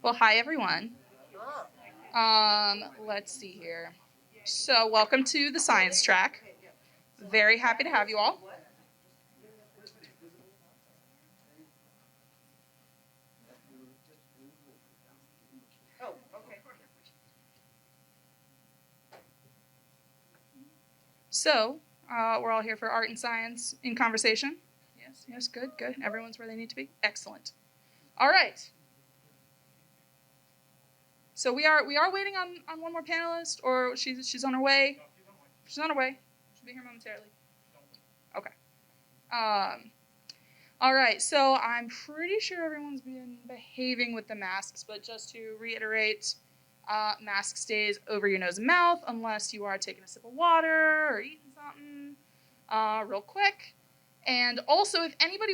Well, hi everyone. Let's see here. So, welcome to the science track. Very happy to have you all. So, we're all here for art and science in conversation. Yes, good. Everyone's where they need to be. Excellent. All right. So we are waiting on one more panelist, or she's on her way. She's on her way. She'll be here momentarily. Okay. All right. So I'm pretty sure everyone's been behaving with the masks, but just to reiterate, mask stays over your nose and mouth unless you are taking a sip of water or eating something real quick. And also, if anyone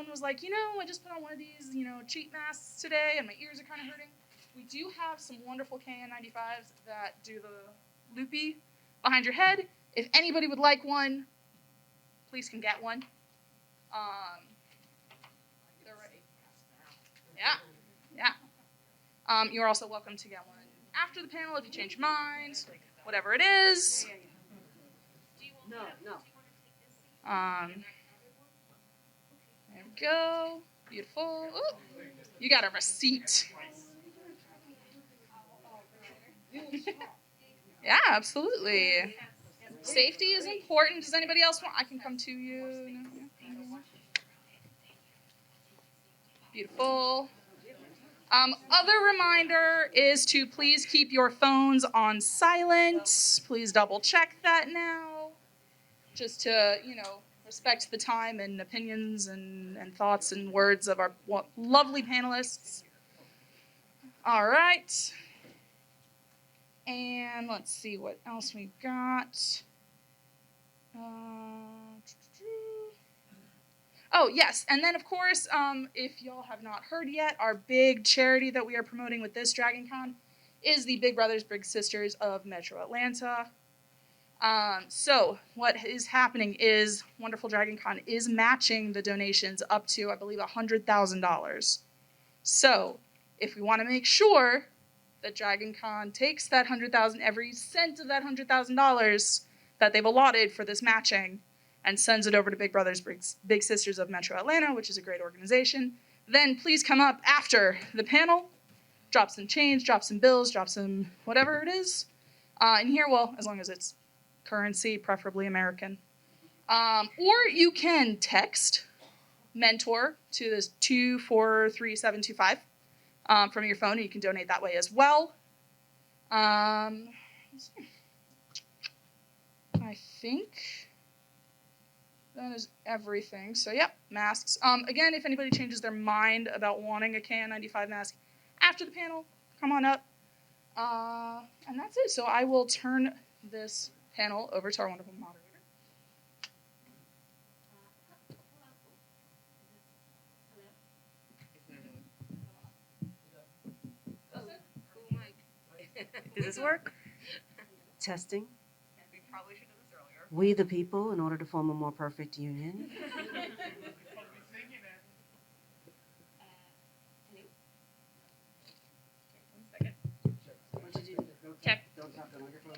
was like, I just put on one of these, cheap masks today and my ears are kind of hurting, we do have some wonderful KN95s that do the loopy behind your head. If anybody would like one, please can get one. They're ready. Yeah. You're also welcome to get one after the panel if you change your mind, whatever it is. No. There we go. Beautiful. Ooh, you got a receipt. Yeah, absolutely. Safety is important. Does anybody else want? I can come to you. No? Beautiful. Other reminder is to please keep your phones on silent. Please double check that now. Just to, respect the time and opinions and thoughts and words of our lovely panelists. All right. And let's see what else we've got. Oh, yes. And then, of course, if y'all have not heard yet, our big charity that we are promoting with this Dragon Con is the Big Brothers Big Sisters of Metro Atlanta. So what is happening is Wonderful Dragon Con is matching the donations up to, I believe, $100,000. So if we want to make sure that Dragon Con takes that $100,000, every cent of that $100,000 that they've allotted for this matching, and sends it over to Big Brothers Big Sisters of Metro Atlanta, which is a great organization, then please come up after the panel, drop some change, drop some bills, drop some whatever it is. In here, well, as long as it's currency, preferably American. Or you can text Mentor to this 243725 from your phone, and you can donate that way as well. I think that is everything. So, yep, masks. Again, if anybody changes their mind about wanting a KN95 mask after the panel, come on up. And that's it. So I will turn this panel over to our wonderful moderator. Does this work? Testing. We probably should have this earlier. We the people, in order to form a more perfect union. Check.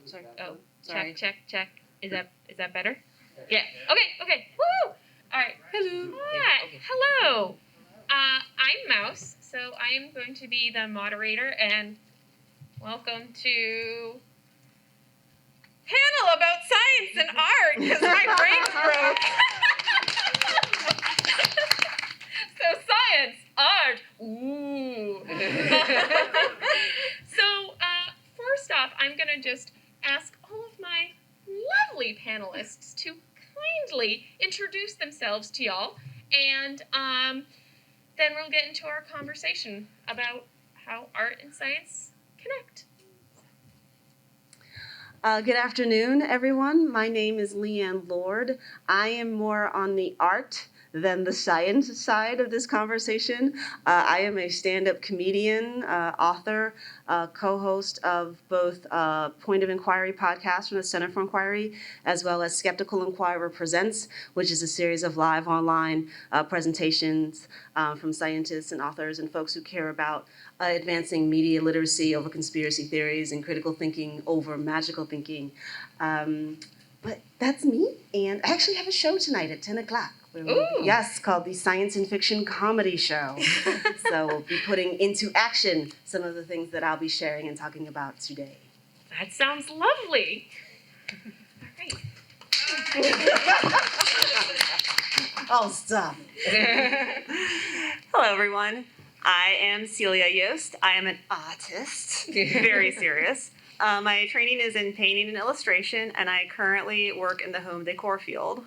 Sorry. Oh, Sorry. check. Is that better? Yeah. Okay. Woo! All right. Hello. Hi. Hello. I'm Mouse, so I am going to be the moderator, and welcome to panel about science and art because my brain's broke. So science, art, ooh. So first off, I'm gonna just ask all of my lovely panelists to kindly introduce themselves to y'all, and then we'll get into our conversation about how art and science connect. Good afternoon, everyone. My name is Leighann Lord. I am more on the art than the science side of this conversation. I am a stand-up comedian, author, co-host of both Point of Inquiry podcast from the Center for Inquiry, as well as Skeptical Inquirer Presents, which is a series of live online presentations from scientists and authors and folks who care about advancing media literacy over conspiracy theories and critical thinking over magical thinking. But that's me, and I actually have a show tonight at 10 o'clock. Yes, called the Science and Fiction Comedy Show. So we'll be putting into action some of the things that I'll be sharing and talking about today. That sounds lovely. All right. Oh, stop. Hello, everyone. I am Celia Yost. I am an artist, very serious. My training is in painting and illustration, and I currently work in the home decor field.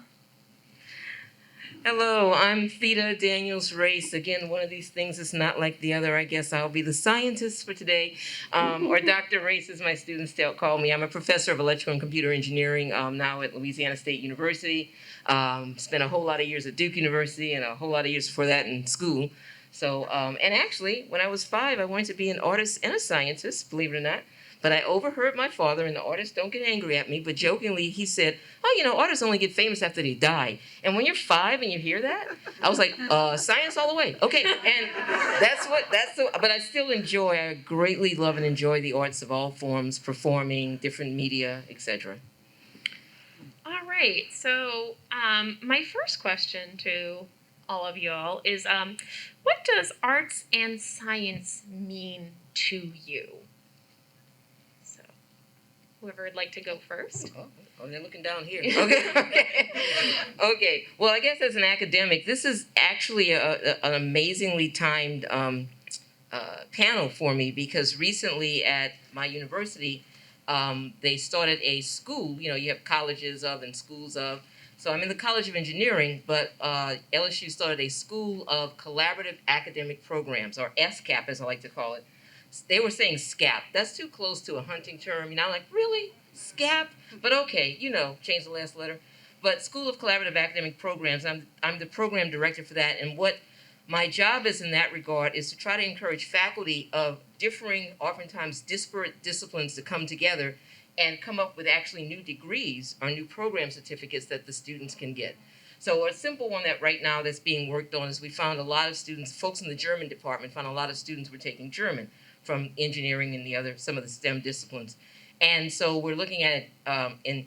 Hello, I'm Theda Daniels-Race. Again, one of these things is not like the other. I guess I'll be the scientist for today, or Dr. Race, as my students call me. I'm a professor of electrical and computer engineering now at Louisiana State University. Spent a whole lot of years at Duke University and a whole lot of years before that in school. So, and actually, when I was 5, I wanted to be an artist and a scientist, believe it or not. But I overheard my father, and the artists don't get angry at me, but jokingly he said, oh, you know, artists only get famous after they die. And when you're 5 and you hear that, I was like, science all the way. Okay, and but I still I greatly love and enjoy the arts of all forms, performing, different media, etc. All right. So my first question to all of y'all is, what does arts and science mean to you? So, whoever would like to go first. Oh, they're looking down here. Okay. Well, I guess as an academic, this is actually an amazingly timed panel for me, because recently at my university, they started a school. You know, you have colleges of and schools of. So I'm in the College of Engineering, but LSU started a School of Collaborative Academic Programs, or SCAP as I like to call it. They were saying SCAP. That's too close to a hunting term. You know, I'm like, really? SCAP? But okay, you know, change the last letter. But School of Collaborative Academic Programs, I'm the program director for that. And what my job is in that regard is to try to encourage faculty of differing, oftentimes disparate disciplines to come together and come up with actually new degrees or new program certificates that the students can get. So a simple one that right now that's being worked on is we found a lot of students, folks in the German department found a lot of students were taking German from engineering and some of the STEM disciplines. And so we're looking at in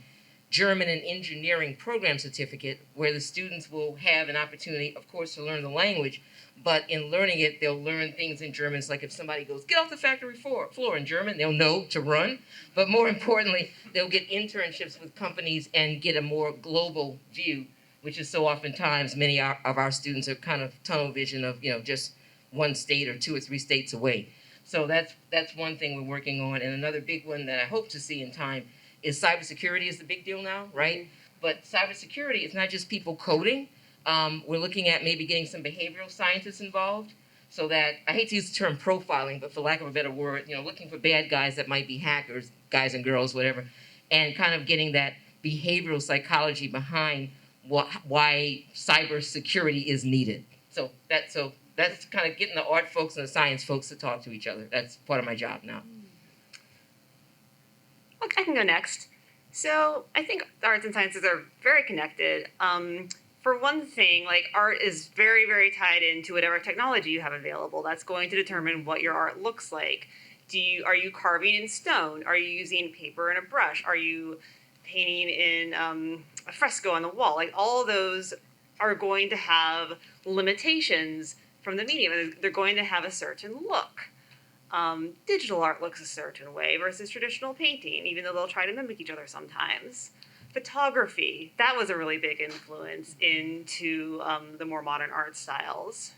German and engineering program certificate, where the students will have an opportunity, of course, to learn the language, but in learning it, they'll learn things in German. It's like if somebody goes, get off the factory floor in German, they'll know to run. But more importantly, they'll get internships with companies and get a more global view, which is so oftentimes many of our students are kind of tunnel vision of, you know, just one state or 2 or 3 states away. So that's one thing we're working on. And another big one that I hope to see in time is cybersecurity is the big deal now, right? But cybersecurity is not just people coding. We're looking at maybe getting some behavioral scientists involved, so that, I hate to use the term profiling, but for lack of a better word, you know, looking for bad guys that might be hackers, guys and girls, whatever, and kind of getting that behavioral psychology behind why cybersecurity is needed. So that's kind of getting the art folks and the science folks to talk to each other. That's part of my job now. Okay, I can go next. So I think arts and sciences are very connected. For one thing, like, art is very, very tied into whatever technology you have available. That's going to determine what your art looks like. Are you carving in stone? Are you using paper and a brush? Are you painting in a fresco on the wall? Like, all of those are going to have limitations from the medium. They're going to have a certain look. Digital art looks a certain way versus traditional painting, even though they'll try to mimic each other sometimes. Photography, that was a really big influence into the more modern art styles.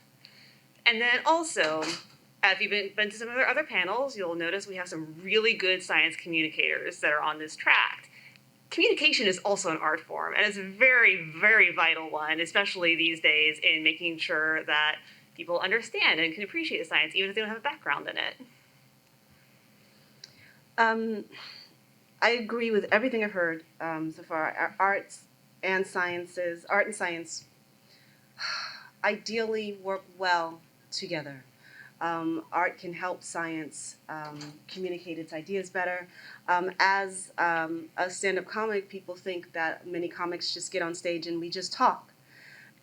And then also, if you've been to some of our other panels, you'll notice we have some really good science communicators that are on this track. Communication is also an art form, and it's a very, very vital one, especially these days, in making sure that people understand and can appreciate the science, even if they don't have a background in it. I agree with everything I've heard so far. Art and science ideally work well together. Art can help science communicate its ideas better. As a stand-up comic, people think that many comics just get on stage and we just talk.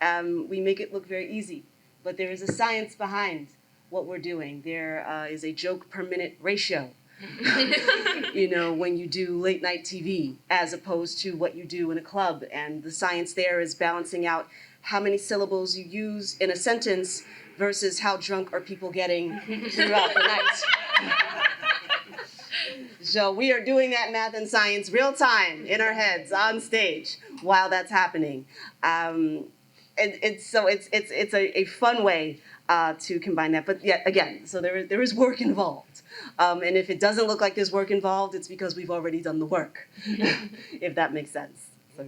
We make it look very easy, but there is a science behind what we're doing. There is a joke per minute ratio. You know, when you do late night TV as opposed to what you do in a club, and the science there is balancing out how many syllables you use in a sentence versus how drunk are people getting throughout the night. So we are doing that math and science real time in our heads on stage while that's happening. It's a fun way to combine that. But yet again, so there is work involved. And if it doesn't look like there's work involved, it's because we've already done the work, if that makes sense. So.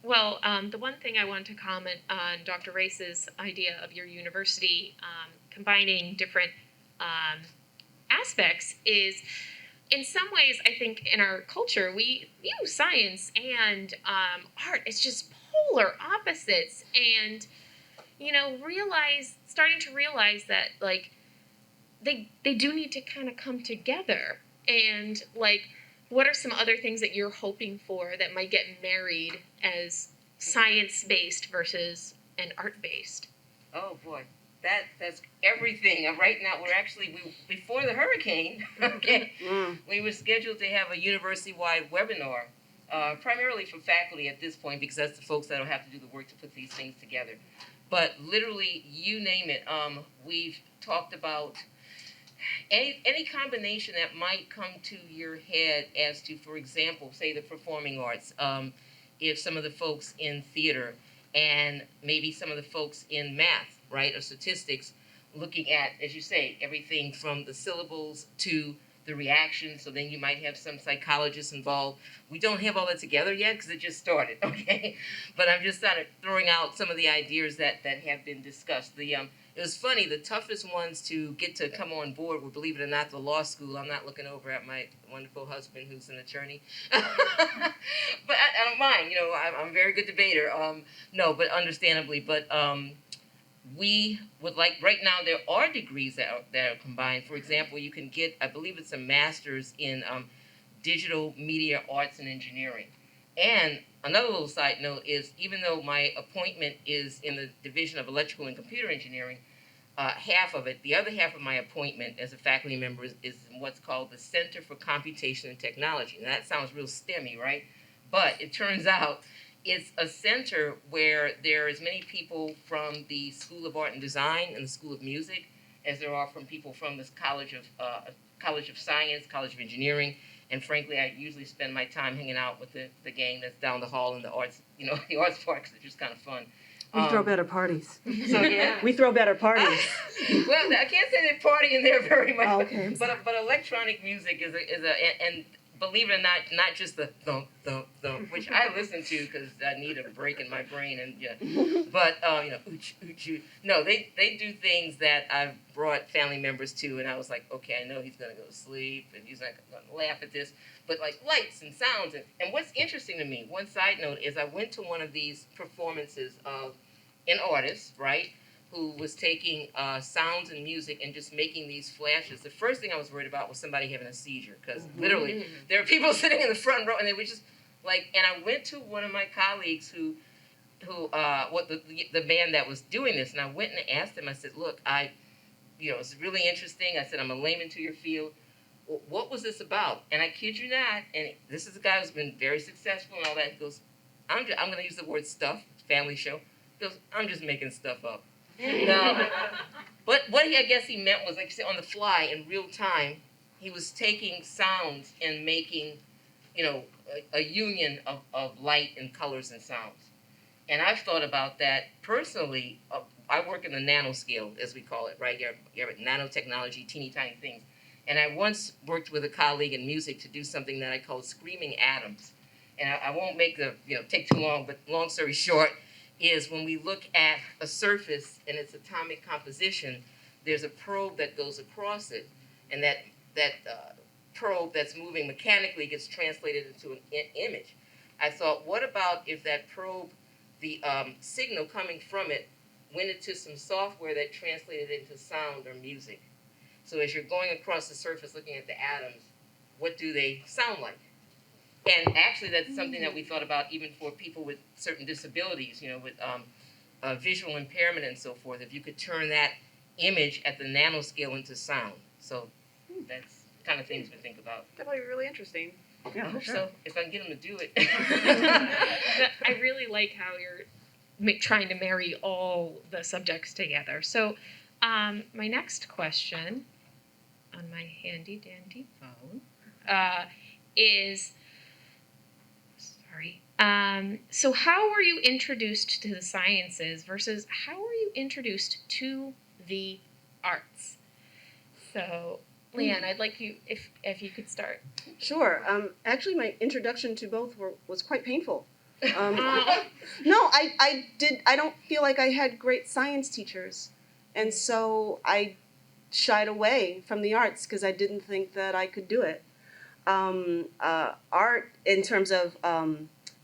Well, the one thing I wanted to comment on Dr. Race's idea of your university combining different aspects is, in some ways, I think in our culture, we view science and art as just polar opposites, and starting to realize that like they do need to kind of come together, and like, what are some other things that you're hoping for that might get married as science-based versus an art-based? Oh boy, that's everything. Right now, before the hurricane, okay, we were scheduled to have a university-wide webinar, primarily for faculty at this point, because that's the folks that'll have to do the work to put these things together. But literally, you name it, we've talked about any combination that might come to your head as to, for example, say the performing arts, if some of the folks in theater and maybe some of the folks in math, right, or statistics, looking at, as you say, everything from the syllables to the reaction. So then you might have some psychologists involved. We don't have all that together yet because it just started, okay? But I'm just kind of throwing out some of the ideas that have been discussed. It was funny, the toughest ones to get to come on board were, believe it or not, the law school. I'm not looking over at my wonderful husband who's an attorney. But I don't mind, I'm a very good debater. No, but understandably, but we would like, right now there are degrees that are combined. For example, you can get, I believe it's a master's in digital media arts and engineering. And another little side note is, even though my appointment is in the division of electrical and computer engineering, half of it, the other half of my appointment as a faculty member is in what's called the Center for Computation and Technology. And that sounds real STEMmy, right? But it turns out it's a center where there are as many people from the School of Art and Design and the School of Music as there are from people from this College of Science, College of Engineering. And frankly, I usually spend my time hanging out with the gang that's down the hall in the arts, the arts park, because it's just kind of fun. We throw better parties. So yeah, we throw better parties. Well, I can't say they party in there very much, okay. but electronic music is and believe it or not just the thump thump thump, which I listen to because I need a break in my brain, and yeah. But ooch ooch ooch. No, they do things that I've brought family members to, and I was like, okay, I know he's gonna go to sleep, and he's not gonna laugh at this, but like lights and sounds, and what's interesting to me, one side note is I went to one of these performances of an artist, right, who was taking sounds and music and just making these flashes. The first thing I was worried about was somebody having a seizure, because literally there are people sitting in the front row and they were just like, and I went to one of my colleagues who the man that was doing this, and I went and asked him, I said, look, it's really interesting. I said, I'm a layman to your field. What was this about? And I kid you not, and this is a guy who's been very successful and all that. He goes, I'm going to use the word stuff, family show. He goes, I'm just making stuff up. No, but what I guess he meant was, like you said, on the fly in real time, he was taking sounds and making, a union of light and colors and sounds. And I've thought about that personally. I work in the nanoscale, as we call it, right? You have nanotechnology, teeny tiny things. And I once worked with a colleague in music to do something that I called screaming atoms. And I won't make take too long, but long story short, is when we look at a surface and its atomic composition, there's a probe that goes across it, and that probe that's moving mechanically gets translated into an image. I thought, what about if that probe, the signal coming from it, went into some software that translated into sound or music. So as you're going across the surface looking at the atoms, what do they sound like? And actually, that's something that we thought about even for people with certain disabilities, with visual impairment and so forth. If you could turn that image at the nanoscale into sound. So that's the kind of things we think about. That'll be really interesting. I hope so, if I can get them to do it. I really like how you're trying to marry all the subjects together. So my next question on my handy dandy phone is, so how were you introduced to the sciences versus how were you introduced to the arts? So Leighann, I'd like you, if you could start. Sure. Actually, my introduction to both was quite painful. No, I don't feel like I had great science teachers. And so I shied away from the arts because I didn't think that I could do it. Art, in terms of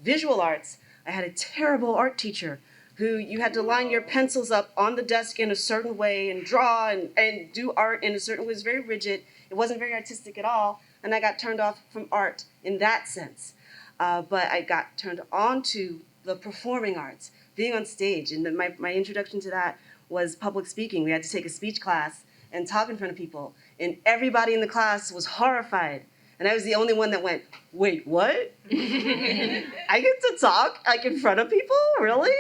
visual arts, I had a terrible art teacher who you had to line your pencils up on the desk in a certain way and draw and do art in a certain way. It was very rigid. It wasn't very artistic at all. And I got turned off from art in that sense. But I got turned on to the performing arts, being on stage. And my introduction to that was public speaking. We had to take a speech class and talk in front of people. And everybody in the class was horrified. And I was the only one that went, wait, what? I get to talk like in front of people? Really?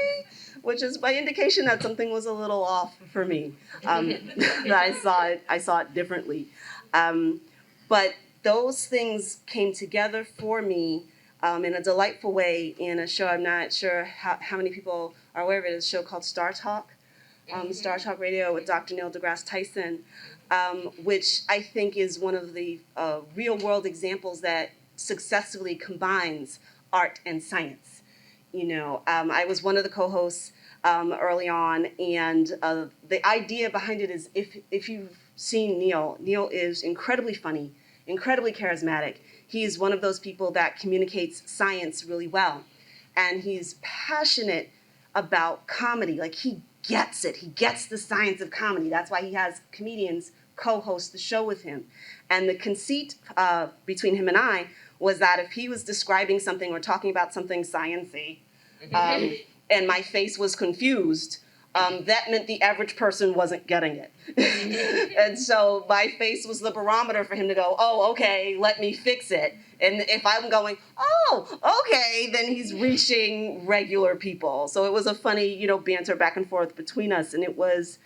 Which is my indication that something was a little off for me. That I saw it differently. But those things came together for me in a delightful way in a show. I'm not sure how many people are aware of it. It's a show called Star Talk, Star Talk Radio with Dr. Neil deGrasse Tyson, which I think is one of the real-world examples that successfully combines art and science. I was one of the co-hosts early on, and the idea behind it is if you've seen Neil is incredibly funny, incredibly charismatic. He's one of those people that communicates science really well, and he's passionate about comedy. Like, he gets it. He gets the science of comedy. That's why he has comedians co-host the show with him. And the conceit between him and I was that if he was describing something or talking about something science-y, and my face was confused, that meant the average person wasn't getting it. And so my face was the barometer for him to go, oh, okay, let me fix it. And if I'm going, oh, okay, then he's reaching regular people. So it was a funny, banter back and forth between us. And it was,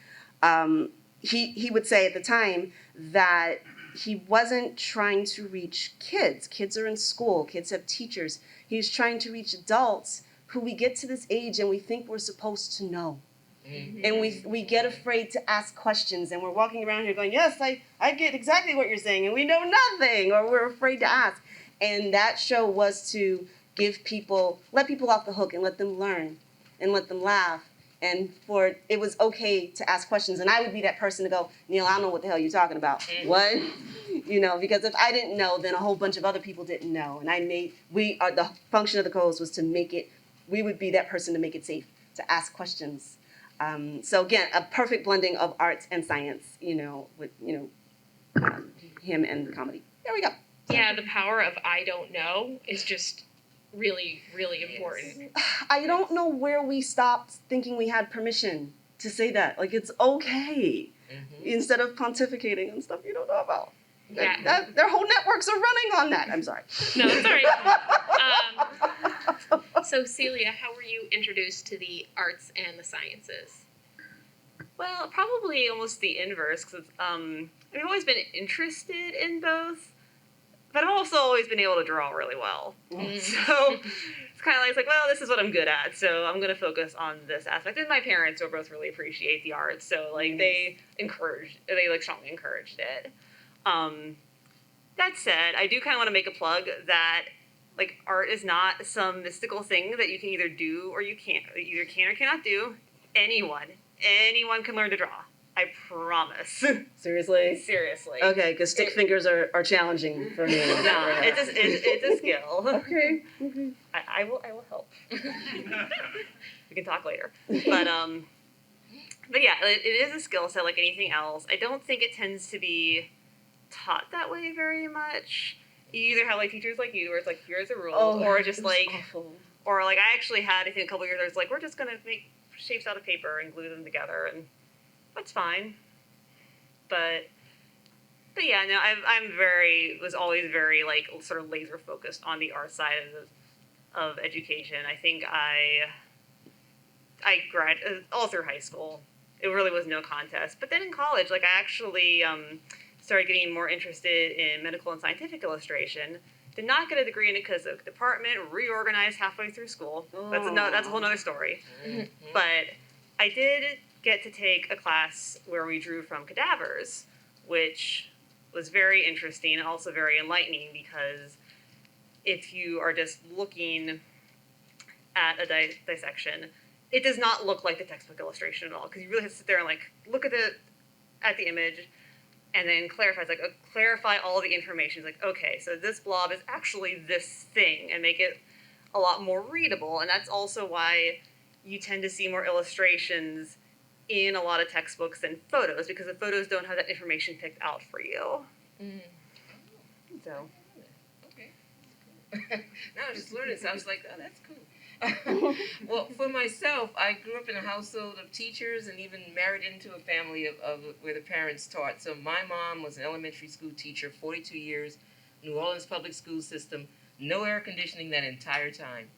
he would say at the time that he wasn't trying to reach kids. Kids are in school. Kids have teachers. He was trying to reach adults who we get to this age and we think we're supposed to know. Mm-hmm. And we get afraid to ask questions, and we're walking around here going, yes, I get exactly what you're saying, and we know nothing, or we're afraid to ask. And that show was to let people off the hook and let them learn and let them laugh. And it was okay to ask questions. And I would be that person to go, Neil, I don't know what the hell you're talking about. Mm-hmm. What? Because if I didn't know, then a whole bunch of other people didn't know. And the function of the co-host was to we would be that person to make it safe to ask questions. So again, a perfect blending of arts and science, with, him and the comedy. There we go. Yeah, the power of I don't know is just really, really important. I don't know where we stopped thinking we had permission to say that. Like, it's okay. Mm-hmm. Instead of pontificating on stuff you don't know about. Yeah. Their whole networks are running on that. I'm sorry. No, it's all right. So, Celia, how were you introduced to the arts and the sciences? Well, probably almost the inverse, because I've always been interested in both, but I've also always been able to draw really well. Mm. So it's kind of like, well, this is what I'm good at, so I'm going to focus on this aspect. And my parents who both really appreciate the arts, so they strongly encouraged it. That said, I do kind of want to make a plug that art is not some mystical thing that you can either do or you can't. Either can or cannot do. Anyone can learn to draw. I promise. Seriously? Seriously. Okay, because stick fingers are challenging for me. No, it's a skill. Okay. I will help. We can talk later. But But yeah, it is a skill set like anything else. I don't think it tends to be taught that way very much. You either have like teachers like you, where it's like here's the rules, or just like, awful. or like I actually had I think a couple years. I was like, we're just gonna make shapes out of paper and glue them together, and that's fine. But yeah, no, was always very like sort of laser focused on the art side of education. I think I graduated all through high school. It really was no contest. But then in college, like I actually started getting more interested in medical and scientific illustration. Did not get a degree in it because the department reorganized halfway through school. That's a whole other story. Mm-hmm. But I did get to take a class where we drew from cadavers, which was very interesting and also very enlightening because if you are just looking at a dissection, it does not look like the textbook illustration at all because you really have to sit there and like look at the image and then clarify all the information. It's like, okay, so this blob is actually this thing and make it a lot more readable. And that's also why you tend to see more illustrations in a lot of textbooks than photos because the photos don't have that information picked out for you. Mm. So. Okay. Now I'm just learning, so I was like, oh, that's cool. Well, for myself, I grew up in a household of teachers and even married into a family of where the parents taught. So my mom was an elementary school teacher, 42 years, New Orleans public school system, no air conditioning that entire time.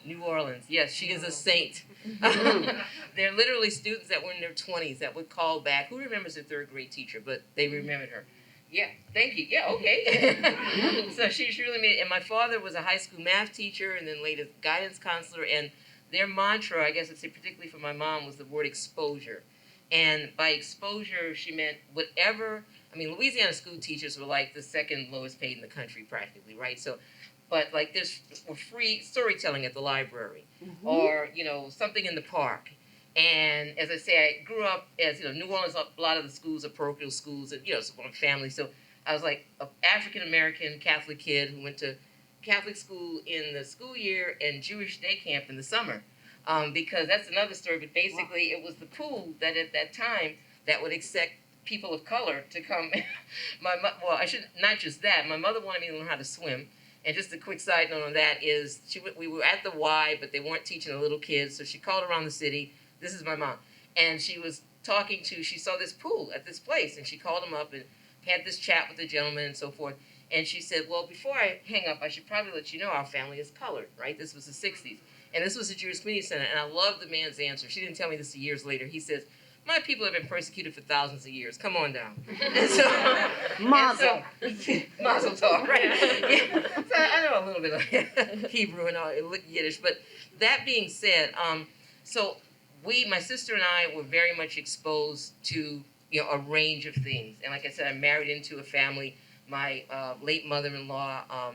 New Orleans, yes, she is a saint. There are literally students that were in their 20s that would call back. Who remembers their third grade teacher? But they remembered her. Yeah, thank you. Yeah, okay. So she's really made it. And my father was a high school math teacher and then later guidance counselor. And their mantra, I guess I'd say particularly for my mom, was the word exposure. And by exposure, she meant whatever. I mean, Louisiana school teachers were like the second lowest paid in the country practically, right? So, but like there's free storytelling at the library or, something in the park. And as I say, I grew up as, New Orleans, a lot of the schools are parochial schools and, it's one family. So I was like an African-American Catholic kid who went to Catholic school in the school year and Jewish day camp in the summer. Because that's another story. But basically it was the pool that at that time that would accept people of color to come. Not just that. My mother wanted me to learn how to swim. And just a quick side note on that is we were at the Y, but they weren't teaching the little kids. So she called around the city. This is my mom. And she was she saw this pool at this place, and she called him up and had this chat with the gentleman and so forth. And she said, well, before I hang up, I should probably let you know our family is colored, right? This was the 60s. And this was a Jewish Community Center. And I love the man's answer. She didn't tell me this years later. He says, my people have been persecuted for thousands of years. Come on down. And so, Mazel. Mazel tov, right? Yeah. So I know a little bit of Hebrew and all, Yiddish. But that being said, my sister and I were very much exposed to, a range of things. And like I said, I married into a family. My late mother-in-law,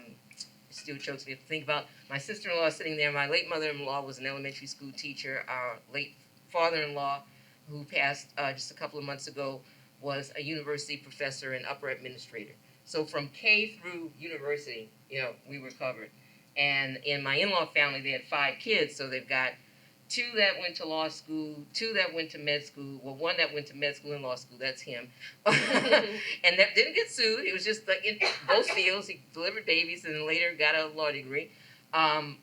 still chokes me to think about. My sister-in-law sitting there. My late mother-in-law was an elementary school teacher. Our late father-in-law, who passed just a couple of months ago, was a university professor and upper administrator. So from K through university, we were covered. And in my in-law family, they had 5 kids, so they've got 2 that went to law school, 2 that went to med school, 1 that went to med school and law school, that's him. And that didn't get sued. It was just like in both fields. He delivered babies and then later got a law degree.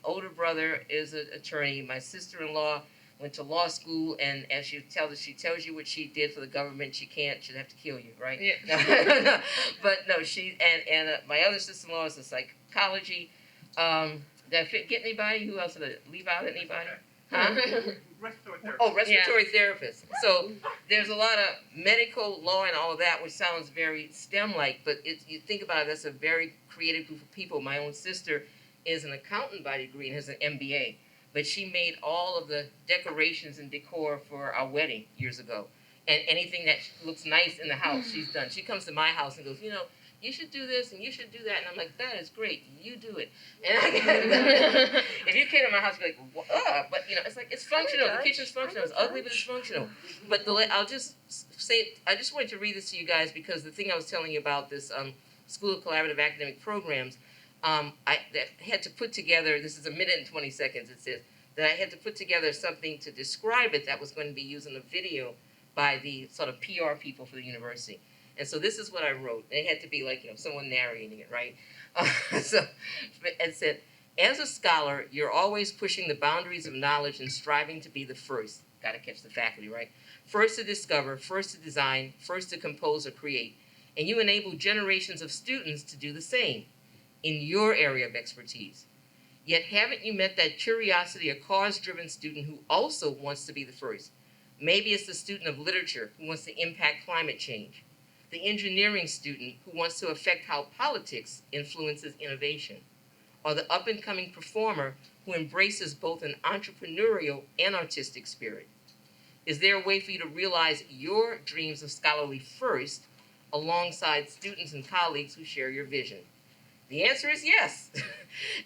Older brother is an attorney. My sister-in-law went to law school, and as she tells you what she did for the government, she'd have to kill you, right? Yeah. But no, my other sister-in-law is in psychology. Did I get anybody? Who else did I leave out anybody? Huh? Respiratory therapist. So there's a lot of medical law and all of that, which sounds very STEM-like, but you think about it, that's a very creative group of people. My own sister is an accountant by degree and has an MBA, but she made all of the decorations and decor for our wedding years ago. And anything that looks nice in the house, she's done. She comes to my house and goes, you should do this and you should do that. And I'm like, that is great. You do it. And if you came to my house, you'd be like, but it's like, it's functional. The kitchen's functional. It's ugly, but it's functional. But I'll just say, I just wanted to read this to you guys because the thing I was telling you about this School of Collaborative Academic Programs, I had to put together, this is 1 minute and 20 seconds, it says, that I had to put together something to describe it that was going to be used in a video by the sort of PR people for the university. And so this is what I wrote. It had to be like, someone narrating it, right? So it said, as a scholar, you're always pushing the boundaries of knowledge and striving to be the first. Got to catch the faculty, right? First to discover, first to design, first to compose or create. And you enable generations of students to do the same in your area of expertise. Yet haven't you met that curiosity or cause-driven student who also wants to be the first? Maybe it's the student of literature who wants to impact climate change, the engineering student who wants to affect how politics influences innovation, or the up-and-coming performer who embraces both an entrepreneurial and artistic spirit. Is there a way for you to realize your dreams of scholarly first alongside students and colleagues who share your vision? The answer is yes.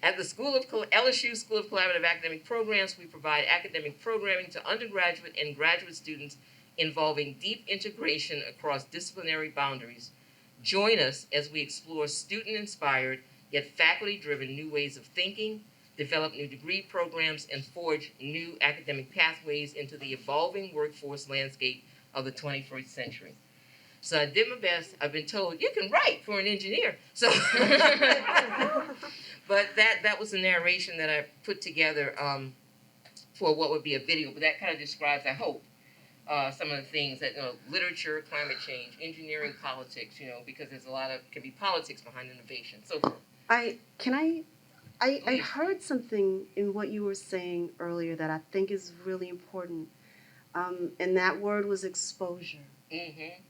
At the LSU School of Collaborative Academic Programs, we provide academic programming to undergraduate and graduate students involving deep integration across disciplinary boundaries. Join us as we explore student-inspired yet faculty-driven new ways of thinking, develop new degree programs, and forge new academic pathways into the evolving workforce landscape of the 21st century. So I did my best. I've been told, you can write for an engineer. So, but that was the narration that I put together for what would be a video. But that kind of describes, I hope, some of the things that, literature, climate change, engineering, politics, because there's can be politics behind innovation. So I heard something in what you were saying earlier that I think is really important, and that word was exposure. Mm-hmm.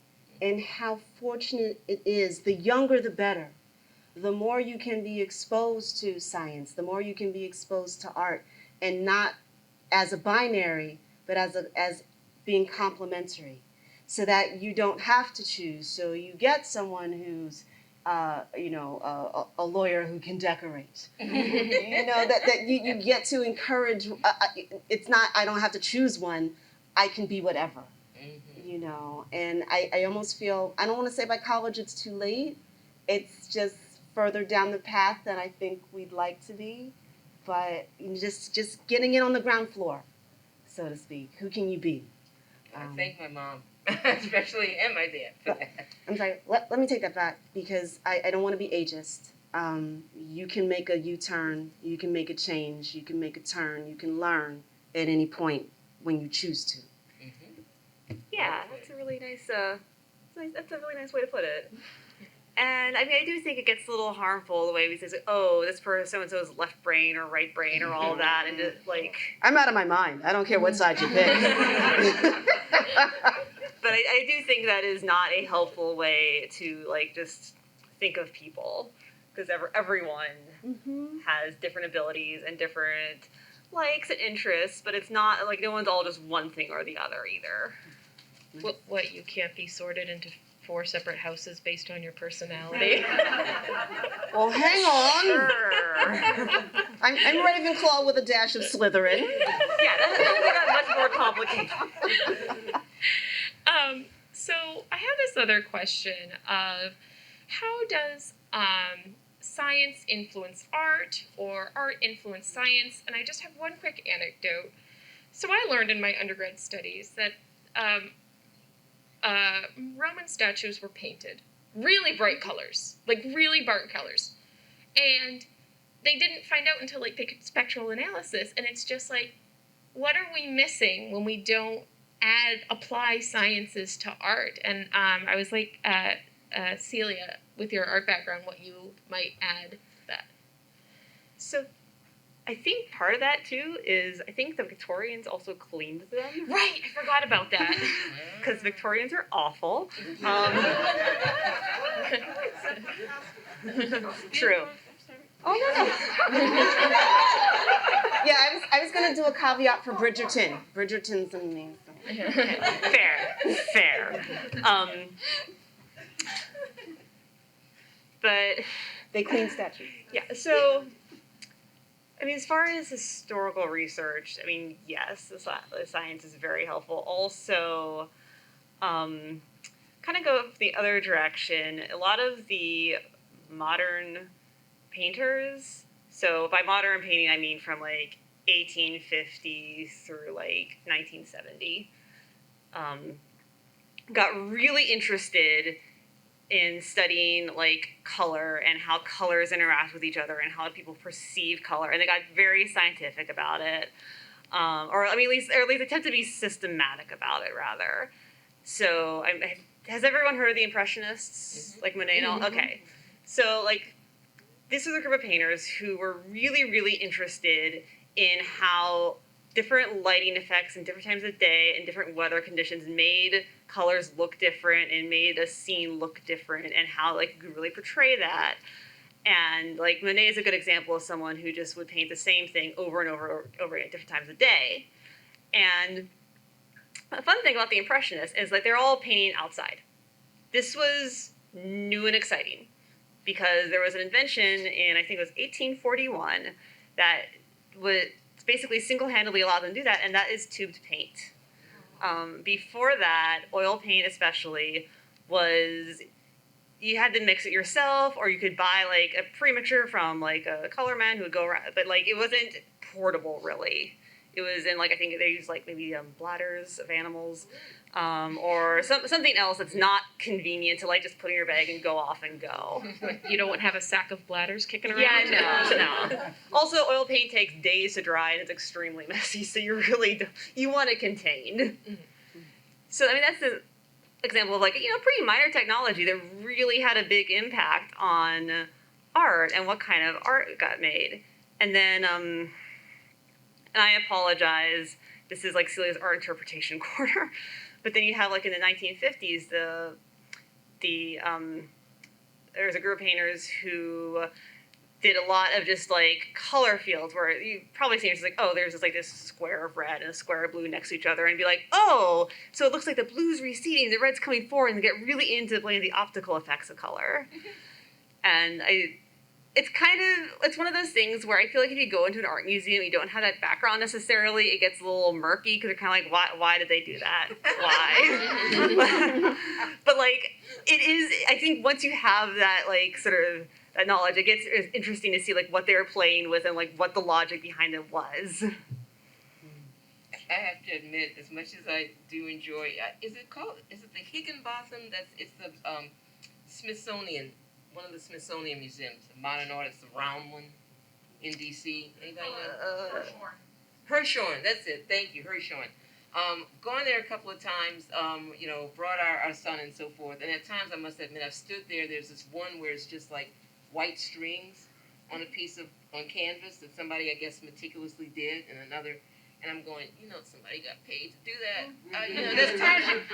And how fortunate it is, the younger the better. The more you can be exposed to science, the more you can be exposed to art, and not as a binary, but as being complementary, so that you don't have to choose. So you get someone who's a lawyer who can decorate. That you get to encourage. It's not, I don't have to choose one. I can be whatever. And I almost feel, I don't want to say by college it's too late. It's just further down the path than I think we'd like to be. But just getting it on the ground floor, so to speak. Who can you be? I thank my mom, especially, and my dad for that. I'm sorry, let me take that back, because I don't want to be ageist. You can make a U-turn, you can make a change, you can make a turn, you can learn at any point when you choose to. Yeah, that's a really nice. That's a really nice way to put it. And I mean, I do think it gets a little harmful the way we say, "Oh, this person, so and so's left brain or right brain or all of that," and just like. I'm out of my mind. I don't care what side you pick. But I do think that is not a helpful way to just think of people, because everyone has different abilities and different likes and interests, but it's not no one's all just one thing or the other either. What, you can't be sorted into 4 separate houses based on your personality? Well, hang on. Sure. I'm Ravenclaw with a dash of Slytherin. Yeah, that's much more complicated. So I have this other question of how does science influence art, or art influence science? And I just have one quick anecdote. So I learned in my undergrad studies that Roman statues were painted really bright colors, really bright colors, and they didn't find out until they could spectral analysis. And it's just what are we missing when we don't apply sciences to art? And I was Celia, with your art background, what you might add to that. So I think part of that too is I think the Victorians also cleaned them. Right, I forgot about that. Because Victorians are awful. True. Oh, no. Yeah, I was going to do a caveat for Bridgerton. Bridgerton's amazing. Fair. But they clean statues. Yeah, so I mean, as far as historical research, I mean, yes, the science is very helpful. Also, kind of go the other direction. A lot of the modern painters, so by modern painting, I mean from 1850 through 1970. got really interested in studying like color and how colors interact with each other and how people perceive color, and they got very scientific about it, or I mean, at least attempt to be systematic about it rather. So, has everyone heard of the Impressionists, like Monet and all? Okay, so like this was a group of painters who were really, really interested in how different lighting effects and different times of day and different weather conditions made colors look different and made a scene look different, and how like you could really portray that. And like Monet is a good example of someone who just would paint the same thing over and over again at different times of day. And the fun thing about the Impressionists is like they're all painting outside. This was new and exciting because there was an invention in, I think it was 1841, that was basically single-handedly allowed them to do that, and that is tubed paint. Before that, oil paint especially was, you had to mix it yourself, or you could buy like a pre-mixture from like a color man who would go around, but like it wasn't portable really. It was in like, I think they used like maybe bladders of animals, or something else that's not convenient to like just put in your bag and go off and go. You don't have a sack of bladders kicking around? Yeah, no. Also, oil paint takes days to dry and it's extremely messy, so you want it contained. So I mean that's an example of like, pretty minor technology that really had a big impact on art and what kind of art got made. And then, and I apologize, this is like Celia's art interpretation corner, but then you have like in the 1950s, there's a group of painters who did a lot of just like color fields where you probably see it's like, oh, there's just like this square of red and a square of blue next to each other, and be like, oh, so it looks like the blue's receding, the red's coming forward, and get really into playing the optical effects of color. And it's one of those things where I feel like if you go into an art museum, you don't have that background necessarily, it gets a little murky because you're kind of like, why did they do that? Why? But like, it is, I think once you have that like sort of that knowledge, it gets interesting to see like what they were playing with and like what the logic behind it was. I have to admit, as much as I do enjoy, is it the Higginbotham? It's the Smithsonian, one of the Smithsonian museums, the modern art. It's the round one in D.C. Anybody know? Hirshhorn, that's it. Thank you, Hirshhorn. Gone there a couple of times, brought our son and so forth. And at times, I must admit, I've stood there. There's this one where it's just like white strings on a piece on canvas that somebody, I guess, meticulously did, and another. And I'm going, somebody got paid to do that.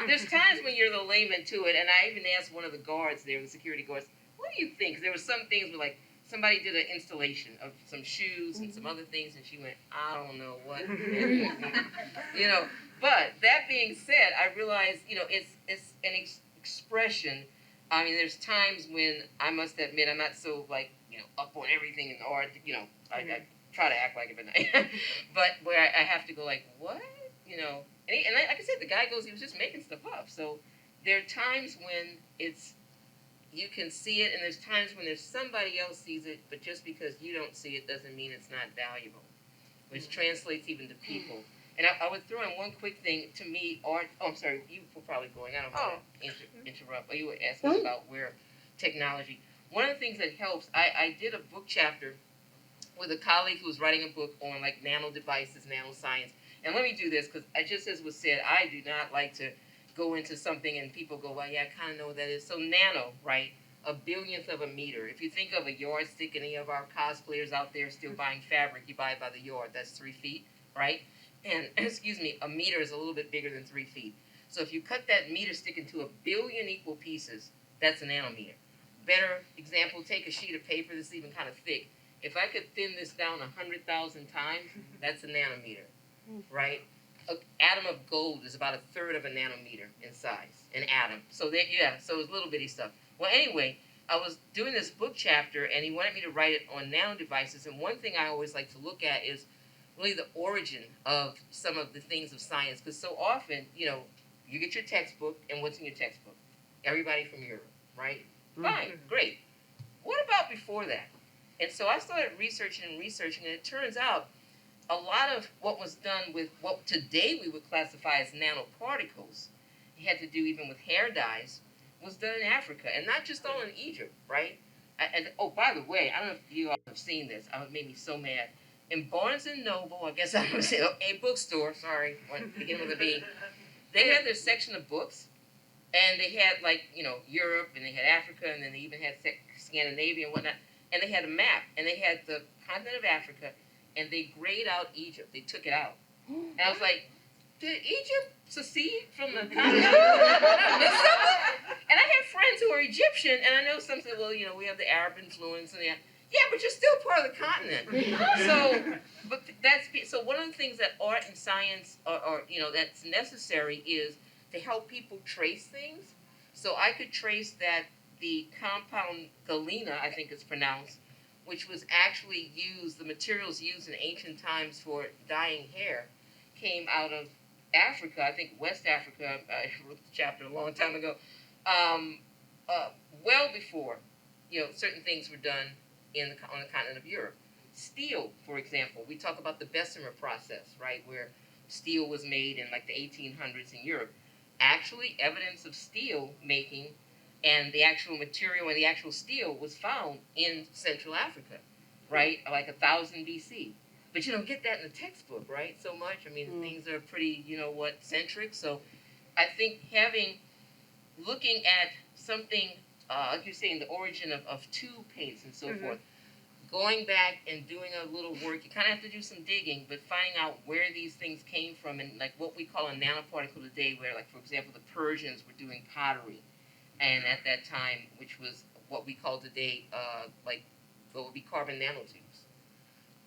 There's times when you're the layman to it. And I even asked one of the guards there, the security guards, what do you think? Because there were some things where like somebody did an installation of some shoes and some other things, and she went, I don't know what. But that being said, I realized, it's an expression. I mean, there's times when I must admit I'm not so like, up on everything in art. I try to act like it, but not. But where I have to go like, what? And like I said, the guy goes, he was just making stuff up. So there are times when you can see it, and there's times when there's somebody else sees it, but just because you don't see it doesn't mean it's not valuable, which translates even to people. And I would throw in one quick thing. To me, art, I'm sorry, you were probably going, I don't want to interrupt, but you were asking about where technology. One of the things that helps, I did a book chapter with a colleague who was writing a book on like nano devices, nanoscience. And let me do this, because just as was said, I do not like to go into something and people go, well, yeah, I kind of know what that is. So nano, right? A billionth of a meter. If you think of a yardstick, any of our cosplayers out there still buying fabric, you buy it by the yard. That's 3 feet, right? And, a meter is a little bit bigger than 3 feet. So if you cut that meter stick into a billion equal pieces, that's a nanometer. Better example, take a sheet of paper that's even kind of thick. If I could thin this down 100,000 times, that's a nanometer, right? An atom of gold is about 1/3 of a nanometer in size, an atom. So so it's little bitty stuff. Well, anyway, I was doing this book chapter, and he wanted me to write it on nano devices. And one thing I always like to look at is really the origin of some of the things of science, because so often, you get your textbook, and what's in your textbook? Everybody from Europe, right? Fine, great. What about before that? And so I started researching, and it turns out a lot of what was done with what today we would classify as nanoparticles had to do even with hair dyes was done in Africa, and not just all in Egypt, right? And oh, by the way, I don't know if you all have seen this. It made me so mad. In Barnes and Noble, I guess I would say a bookstore. Sorry, begin with a B. They had their section of books, and they had Europe, and they had Africa, and then they even had Scandinavia and whatnot. And they had a map, and they had the continent of Africa, and they grayed out Egypt. They took it out, and I was like, did Egypt secede from the continent? And I have friends who are Egyptian, and I know some say, well, we have the Arab influence, and yeah, but you're still part of the continent. So one of the things that art and science are that's necessary is to help people trace things. So I could trace that the compound galena, I think it's pronounced, which was actually the materials used in ancient times for dyeing hair, came out of Africa, I think West Africa. I wrote the chapter a long time ago, well before certain things were done on the continent of Europe. Steel, for example, we talk about the Bessemer process, right, where steel was made in like the 1800s in Europe. Actually, evidence of steel making and the actual material and the actual steel was found in Central Africa, right, like 1000 BC. But you don't get that in the textbook, right, so much. I mean, things are pretty, centric. So I think looking at something, like you're saying, the origin of tube paints and so forth, going back and doing a little work, you kind of have to do some digging, but finding out where these things came from and like what we call a nanoparticle today, where like, for example, the Persians were doing pottery. And at that time, which was what we call today, like what would be carbon nanotubes,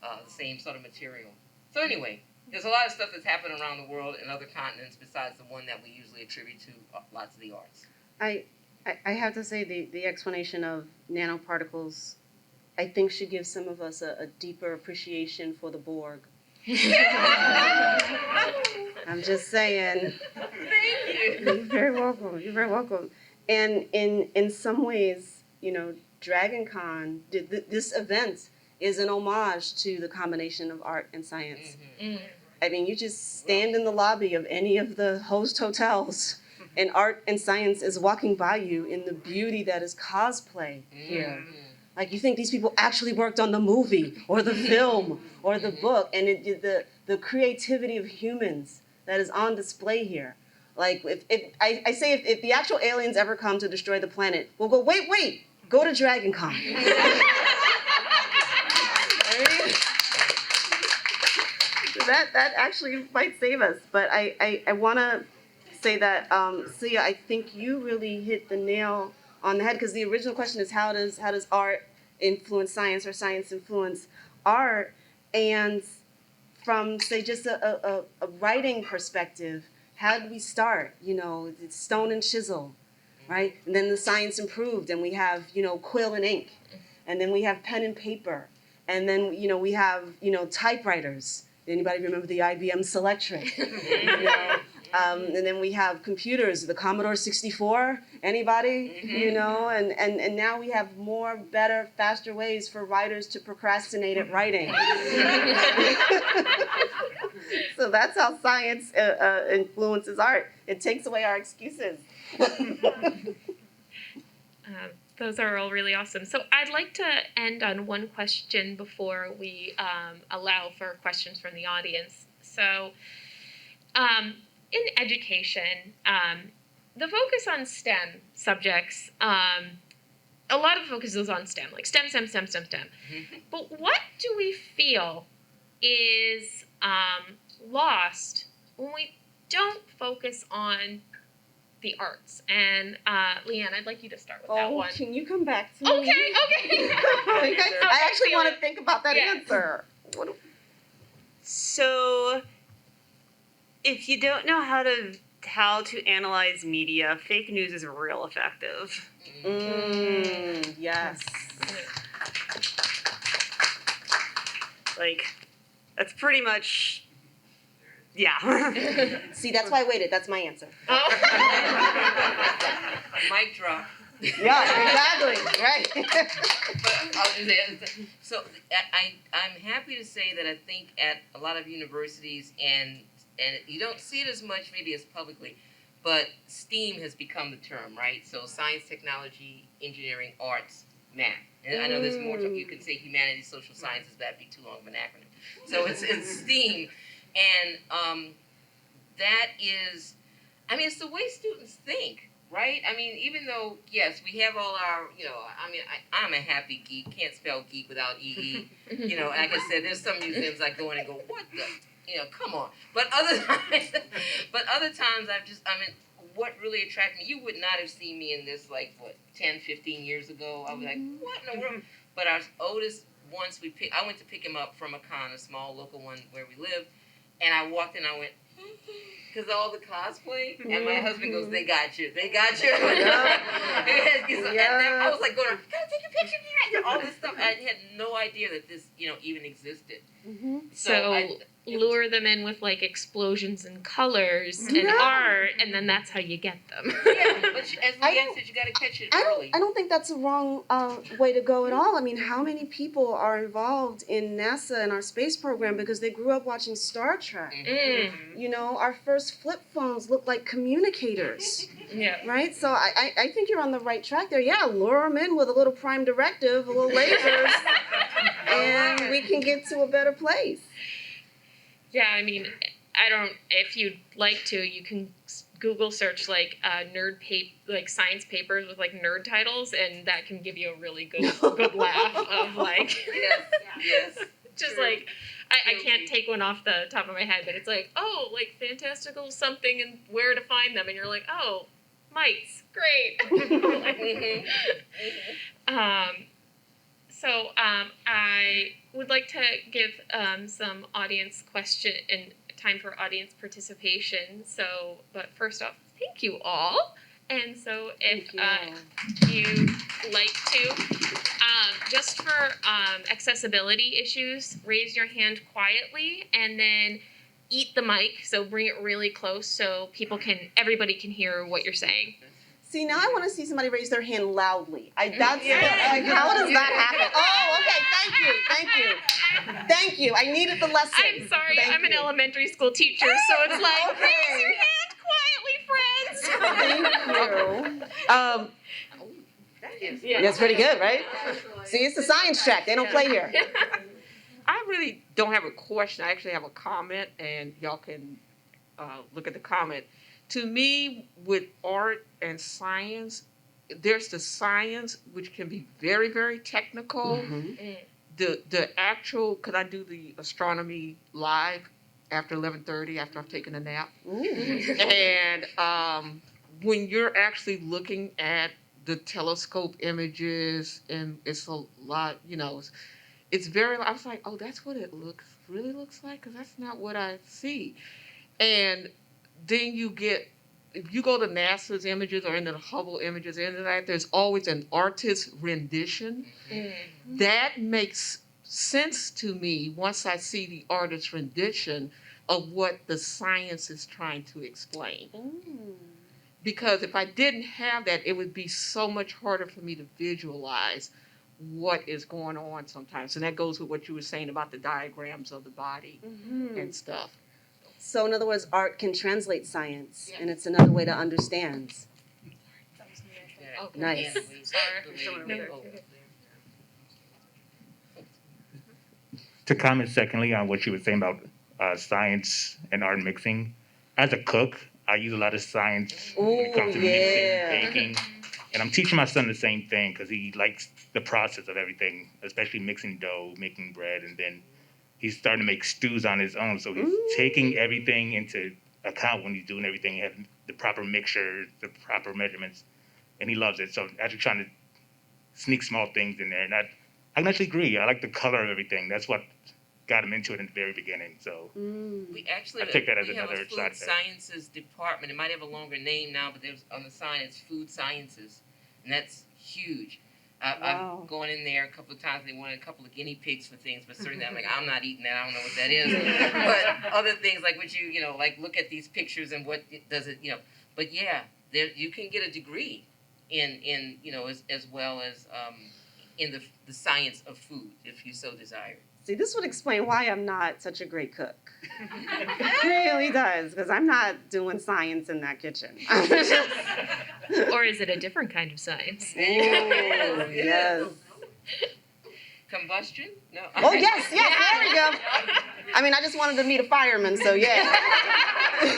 the same sort of material. So anyway, there's a lot of stuff that's happened around the world in other continents besides the one that we usually attribute to lots of the arts. I have to say the explanation of nanoparticles, I think, should give some of us a deeper appreciation for the Borg. I'm just saying. Thank you. You're very welcome. You're very welcome. And in some ways, Dragon Con, this event is an homage to the combination of art and science. Mm-hmm. I mean, you just stand in the lobby of any of the host hotels, and art and science is walking by you in the beauty that is cosplay here. Mm-hmm. Like, you think these people actually worked on the movie or the film or the book, and the creativity of humans that is on display here. Like, if the actual aliens ever come to destroy the planet, we'll go, wait, go to Dragon Con. That actually might save us. But I want to say that, Celia, I think you really hit the nail on the head, because the original question is how does art influence science or science influence art? And from, say, just a writing perspective, how did we start? It's stone and chisel, right? And then the science improved, and we have, quill and ink. And then we have pen and paper. And then, we have, typewriters. Anybody remember the IBM Selectric? And then we have computers, the Commodore 64. Anybody? And now we have more, better, faster ways for writers to procrastinate at writing. So that's how science influences art. It takes away our excuses. Those are all really awesome. So I'd like to end on one question before we allow for questions from the audience. So in education, the focus on STEM subjects, a lot of focus is on STEM, like STEM. But what do we feel is lost when we don't focus on the arts? And Leighann, I'd like you to start with that one. Can you come back to me? Okay. I actually want to think about that answer. So, if you don't know how to analyze media, fake news is real effective. Yes. Like, that's pretty much, yeah. See, that's why I waited. That's my answer. Mic drop. Yeah, exactly. Right. But I'll just add, so I'm happy to say that I think at a lot of universities, and you don't see it as much maybe as publicly, but STEAM has become the term, right? So science, technology, engineering, arts, math. And I know there's more. You could say humanities, social sciences. That'd be too long of an acronym. So it's STEAM, and that is, I mean, it's the way students think, right? I mean, even though yes, we have all our, I mean, I'm a happy geek. Can't spell geek without ee. Like I said, there's some museums I go in and go, what the. Come on. But other times, I mean, what really attracted me, you would not have seen me in this, 10, 15 years ago. I was like, what in the world? But our oldest, I went to pick him up from a con, a small local one where we live, and I walked in, I went, because all the cosplay, and my husband goes, they got you. And I was like, gotta take a picture here, all this stuff. I had no idea that this, even existed. So lure them in with explosions and colors and art, and then that's how you get them. Yeah, but as Leighann said, you got to catch it early. I don't think that's a wrong way to go at all. I mean, how many people are involved in NASA and our space program because they grew up watching Star Trek? Our first flip phones looked like communicators. Yeah. Right? So I think you're on the right track there. Yeah, lure them in with a little prime directive, a little lasers, and we can get to a better place. Yeah, I mean, if you'd like to, you can Google search science papers with nerd titles, and that can give you a really good laugh of yes. Just I can't take one off the top of my head, but it's fantastical something and where to find them, and you're like, oh, mites, great. So I would like to give some audience question and time for audience participation. So, but first off, thank you all. And so if you'd like to, just for accessibility issues, raise your hand quietly and then eat the mic. So bring it really close so everybody can hear what you're saying. See, now I want to see somebody raise their hand loudly. How does that happen? Oh, okay, thank you. I needed the lesson. I'm sorry, I'm an elementary school teacher, so it's raise your hand quietly, friends. Thank you. That's pretty good, right? See, it's a science track. They don't play here. I really don't have a question. I actually have a comment, and y'all can look at the comment. To me, with art and science, there's the science, which can be very, very technical. Mm-hmm. The actual, because I do the astronomy live after 11:30, after I've taken a nap. And when you're actually looking at the telescope images, and it's a lot, it's very, I was like, oh, that's what it really looks like, because that's not what I see. And then if you go to NASA's images or into the Hubble images, there's always an artist's rendition. That makes sense to me once I see the artist's rendition of what the science is trying to explain. Because if I didn't have that, it would be so much harder for me to visualize what is going on sometimes. And that goes with what you were saying about the diagrams of the body and stuff. So in other words, art can translate science, and it's another way to understand. Nice. To comment secondly on what you were saying about science and art mixing, as a cook, I use a lot of science when it comes to mixing, baking, and I'm teaching my son the same thing because he likes the process of everything, especially mixing dough, making bread, and then he's starting to make stews on his own. So he's taking everything into account when he's doing everything, having the proper mixture, the proper measurements, and he loves it. So actually trying to sneak small things in there. And I can actually agree. I like the color of everything. That's what got him into it in the very beginning. So we actually I take that as we another have a food side effect. sciences department. It might have a longer name now, but there's on the sign it's food sciences, and that's huge. I've gone in there a couple of times. They wanted a couple of guinea pigs for things, but certainly I'm like, I'm not eating that. I don't know what that is. But other things like what look at these pictures and what does it, But yeah, there you can get a degree in as well as in the science of food if you so desire. See, this would explain why I'm not such a great cook. It really does, because I'm not doing science in that kitchen. Or is it a different kind of science? Oh, yes. Combustion? No. Oh, yes, there we go. I mean, I just wanted to meet a fireman, so yeah. That's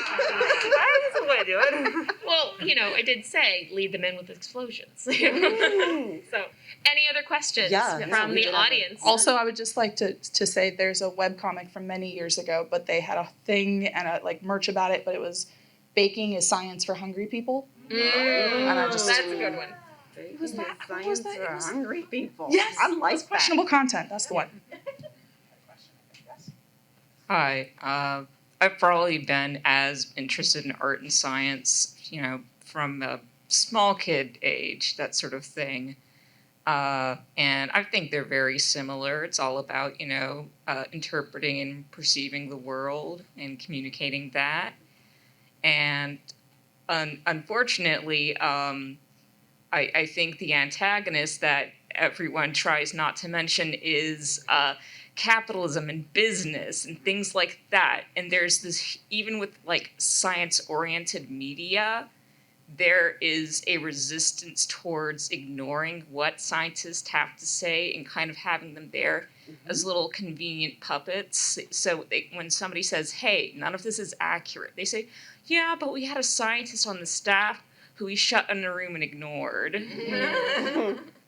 a way to do it. Well, I did say lead them in with explosions. Mm. So, any other questions Yeah, from we the did have it. audience? Also, I would just like to say there's a webcomic from many years ago, but they had a thing and a merch about it, but it was baking is science for hungry people. And I just- That's a good one. Was that- that what was science that? for It was- hungry people? Yes, I like it's that. questionable content. That's the one. Hi. I've probably been as interested in art and science, from a small kid age, that sort of thing. And I think they're very similar. It's all about, interpreting and perceiving the world and communicating that. And unfortunately, I think the antagonist that everyone tries not to mention is capitalism and business and things like that. And there's this, even with science-oriented media, there is a resistance towards ignoring what scientists have to say and kind of having them there as little convenient puppets. So when somebody says, hey, none of this is accurate, they say, yeah, but we had a scientist on the staff who we shut in a room and ignored.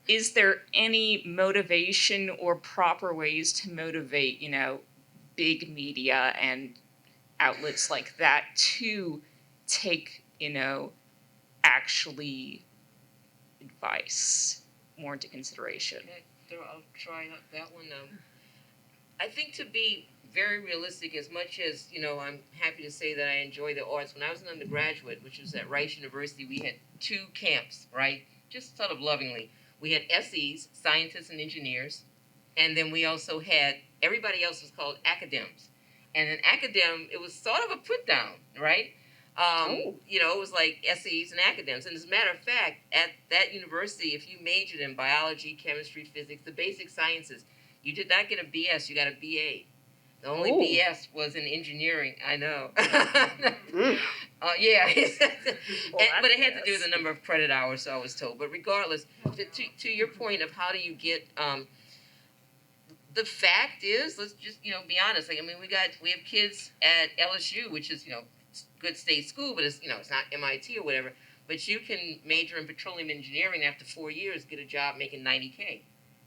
Is there any motivation or proper ways to motivate, big media and outlets like that to take, actually advice more into consideration? So I'll try that one. I think to be very realistic, as much as, I'm happy to say that I enjoy the arts. When I was an undergraduate, which was at Rice University, we had 2 camps, right? Just sort of lovingly. We had SEs, scientists and engineers, and then we also had, everybody else was called academics. And an academ, it was sort of a put down, right? It was like SEs and academics. And as a matter of fact, at that university, if you majored in biology, chemistry, physics, the basic sciences, you did not get a BS, you got a BA. The only BS was in engineering, I know. Yeah. But it had to do with the number of credit hours, so I was told. But regardless, to your point of how do you get, the fact is, let's just, be honest. We have kids at LSU, which is, good state school, but it's, it's not MIT or whatever. But you can major in petroleum engineering after 4 years, get a job making $90K,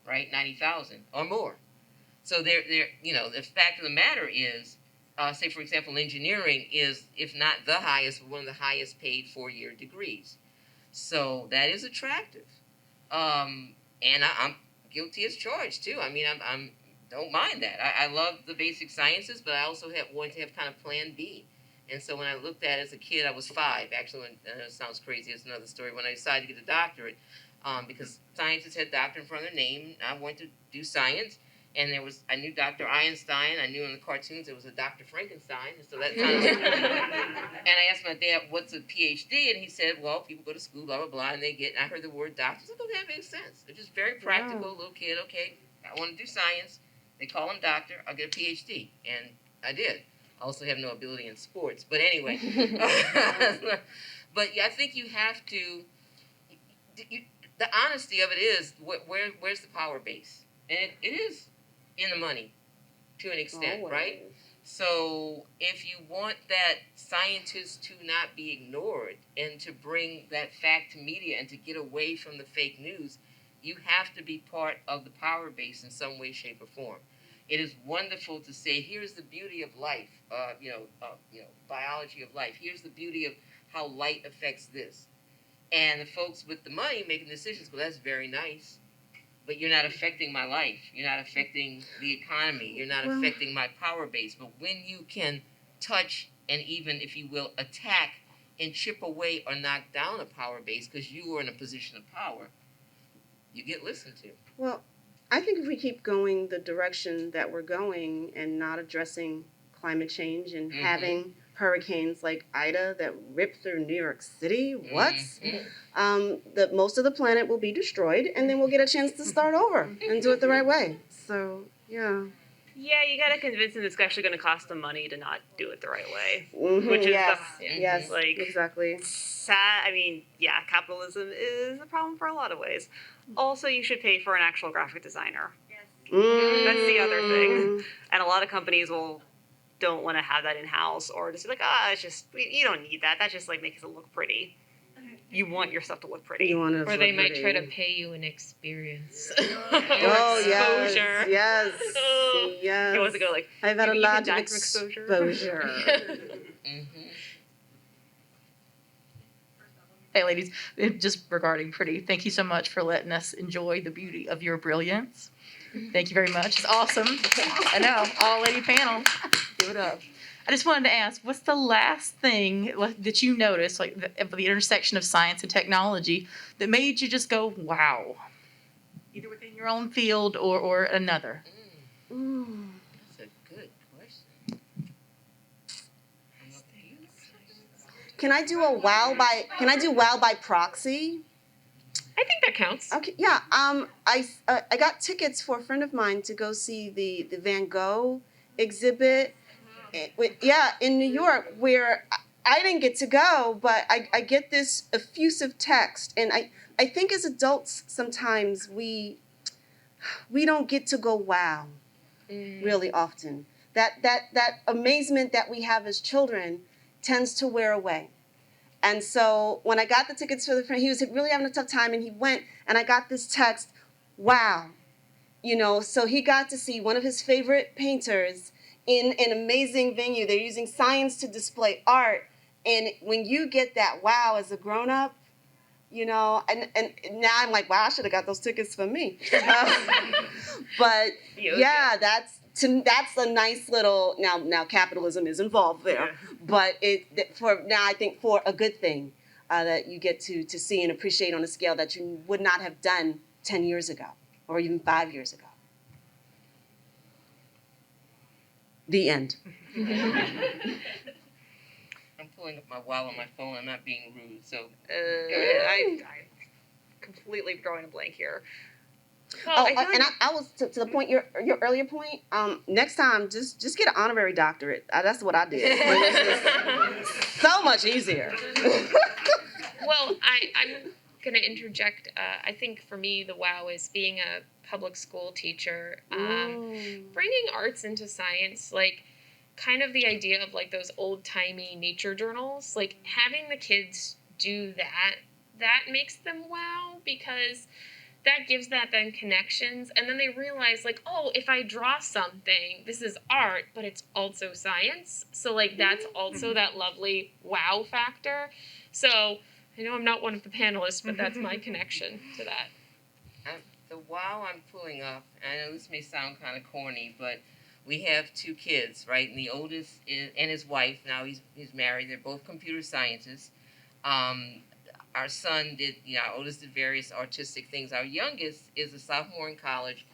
right? $90,000 or more. So the fact of the matter is, say for example, engineering is, if not the highest, one of the highest paid 4-year degrees. So that is attractive, and I'm guilty as charged too. I'm don't mind that. I love the basic sciences, but I also wanted to have kind of plan B. And so when I looked at it as a kid, I was 5. Actually, it sounds crazy. It's another story. When I decided to get a doctorate, because scientists had doctor in front of their name, I wanted to do science. And I knew Dr. Einstein. I knew in the cartoons there was a Dr. Frankenstein. And so that sounded and I asked my dad, what's a PhD? And he said, well, people go to school, blah, blah, blah, and I heard the word doctor. I said, oh, that makes sense. They're just very practical, little kid. Okay, I want to do science. They call him doctor. I'll get a PhD. And I did. I also have no ability in sports. But anyway. But yeah, I think you have to, the honesty of it is, where's the power base? And it is in the money to an extent, right? So if you want that scientists to not be ignored and to bring that fact to media and to get away from the fake news, you have to be part of the power base in some way, shape, or form. It is wonderful to say, here's the beauty of life, biology of life. Here's the beauty of how light affects this. And the folks with the money making decisions, well, that's very nice. But you're not affecting my life. You're not affecting the economy. You're not affecting my power base. But when you can touch and even, if you will, attack and chip away or knock down a power base because you are in a position of power, you get listened to. Well, I think if we keep going the direction that we're going and not addressing climate change and having hurricanes like Ida that rip through New York City, that most of the planet will be destroyed, and then we'll get a chance to start over and do it the right way. So, yeah. Yeah, you gotta convince them it's actually gonna cost them money to not do it the right way. Mhm, Which is yes, the, yes, like, exactly. sad. I mean, yeah, capitalism is a problem for a lot of ways. Also, you should pay for an actual graphic designer. That's the other thing. And a lot of companies don't want to have that in house, or just be like, it's just you don't need that. That just like makes it look pretty. You want your stuff to look pretty. You want it to Or they look might try to pretty. pay you an experience. Oh yes, exposure. yes, yes. He wants to go like, I've had a you lot can of die from exposure. exposure. Hey, ladies, just regarding pretty, thank you so much for letting us enjoy the beauty of your brilliance. Thank you very much. It's awesome. I know, all lady panel. Give it up. I just wanted to ask, what's the last thing that you noticed, like the intersection of science and technology, that made you just go, wow, either within your own field or another? That's a good question. Can I do wow by proxy? I think that counts. Okay, yeah. I got tickets for a friend of mine to go see the Van Gogh exhibit. In New York, where I didn't get to go, but I get this effusive text, and I think as adults sometimes we don't get to go wow really often. That amazement that we have as children tends to wear away. And so when I got the tickets for the friend, he was really having a tough time, and he went, and I got this text, wow. So he got to see one of his favorite painters in an amazing venue. They're using science to display art. And when you get that wow as a grown-up, and now I'm like, wow, I should have got those tickets for me. But yeah, that's a nice little, now capitalism is involved there, but I think for a good thing that you get to see and appreciate on a scale that you would not have done 10 years ago or even 5 years ago. The end. I'm pulling up my wow on my phone. I'm not being rude, so. I'm completely drawing a blank here. Well, I was to the point, your earlier point. Next time, just get an honorary doctorate. That's what I did. So much easier. Well, I'm going to interject. I think for me, the wow is being a public school teacher, bringing arts into science, like kind of the idea of like those old-timey nature journals, like having the kids do that makes them wow, because that gives that then connections, and then they realize like, oh, if I draw something, this is art, but it's also science. So like that's also that lovely wow factor. So I know I'm not one of the panelists, but that's my connection to that. The wow I'm pulling up, I know this may sound kind of corny, but we have 2 kids, right? And the oldest and his wife, now he's married, they're both computer scientists. Our son our oldest did various artistic things. Our youngest is a sophomore in college,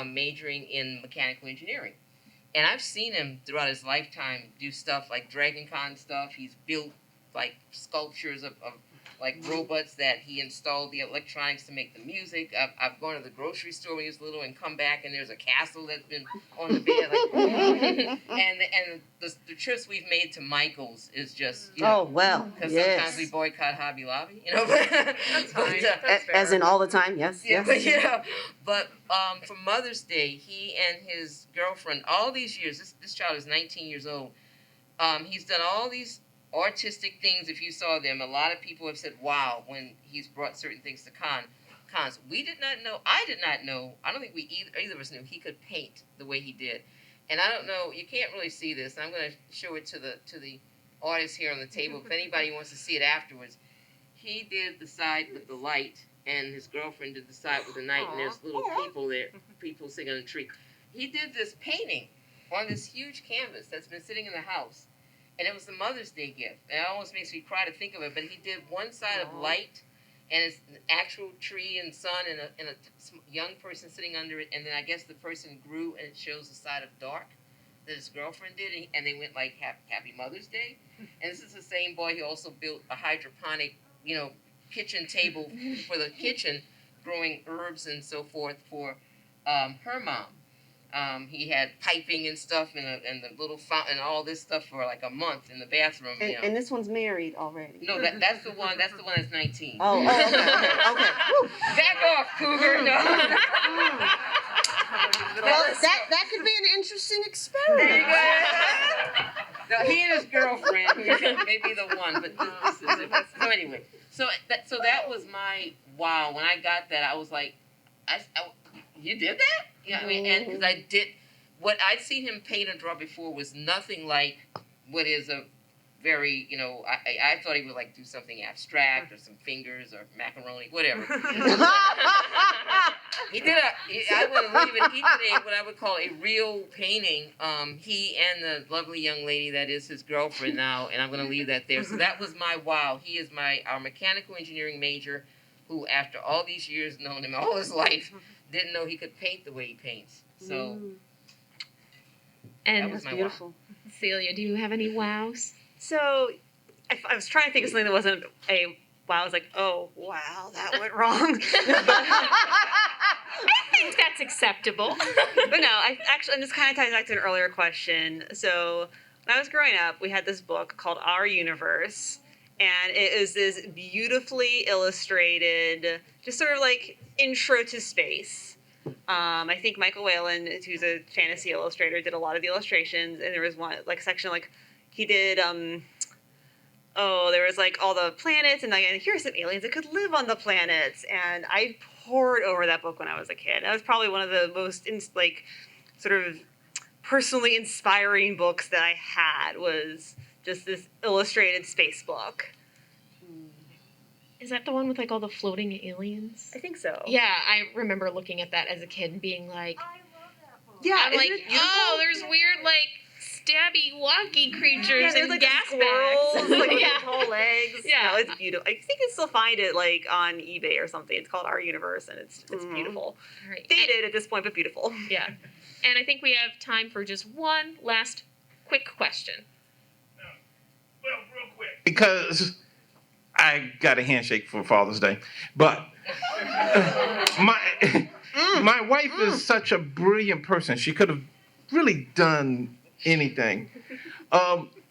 majoring in mechanical engineering. And I've seen him throughout his lifetime do stuff like Dragon Con stuff. He's built like sculptures of like robots that he installed the electronics to make the music. I've gone to the grocery store when he was little and come back and there's a castle that's been on the bed. Like, and the trips we've made to Michael's is just, oh, well, because yes. sometimes we boycott Hobby Lobby, That's fine. That's fair. As in all the time, yes, yeah, yes. But for Mother's Day, he and his girlfriend, all these years, this child is 19 years old, he's done all these artistic things. If you saw them, a lot of people have said wow when he's brought certain things to cons. We did not know, I did not know, I don't think either of us knew he could paint the way he did. And I don't know, you can't really see this, and I'm going to show it to the artists here on the table if anybody wants to see it afterwards. He did the side with the light, and his girlfriend did the side with the night, and there's little people there, people sitting on a tree. He did this painting on this huge canvas that's been sitting in the house. And it was the Mother's Day gift. And it almost makes me cry to think of it. But he did one side of light, and it's an actual tree and sun, and a young person sitting under it. And then I guess the person grew, and it shows the side of dark that his girlfriend did. And they went like, Happy Mother's Day. And this is the same boy who also built a hydroponic, kitchen table for the kitchen, growing herbs and so forth for her mom. He had piping and stuff and the little fountain and all this stuff for like a month in the bathroom. And this one's married already. No, that's the one. That's the one that's 19. Oh, okay. Woo. Back off, Cougar. No. Well, that could be an interesting experiment. There you go. No, he and his girlfriend may be the one, but this is it. So anyway, so that was my wow. When I got that, I was like, you did that? Yeah, I mean, and because I did what I'd seen him paint and draw before was nothing like what is a very, I thought he would like do something abstract or some fingers or macaroni, whatever. He did I wouldn't leave it. He did what I would call a real painting. He and the lovely young lady that is his girlfriend now, and I'm going to leave that there. So that was my wow. He is our mechanical engineering major, who after all these years known him all his life, didn't know he could paint the way he paints. So And that was my Beautiful. Celia, do you have any wows? So I was trying to think of something that wasn't a wow. I was like, oh, wow, that went wrong. I think that's acceptable. But no, and this kind of ties back to an earlier question. So when I was growing up, we had this book called Our Universe, and it is this beautifully illustrated, just sort of like intro to space. I think Michael Whalen, who's a fantasy illustrator, did a lot of the illustrations, and there was one section he did. There was all the planets, and here's some aliens that could live on the planets, and I pored over that book when I was a kid. That was probably one of the most sort of personally inspiring books that I had, was just this illustrated space book. Is that the one with all the floating aliens? I think so. Yeah, I remember looking at that as a kid and being like, Yeah, I'm like, oh, there's weird stabby walkie creatures there's and gas squirrels, bags. with Yeah. tall legs. Yeah. No, it's beautiful. I think you can still find it on eBay or something. It's called Our Universe, and it's beautiful. All right. Dated at this point, but beautiful. Yeah. And I think we have time for just one last quick question. Well, real quick. Because I got a handshake for Father's Day, but my wife is such a brilliant person. She could have really done anything,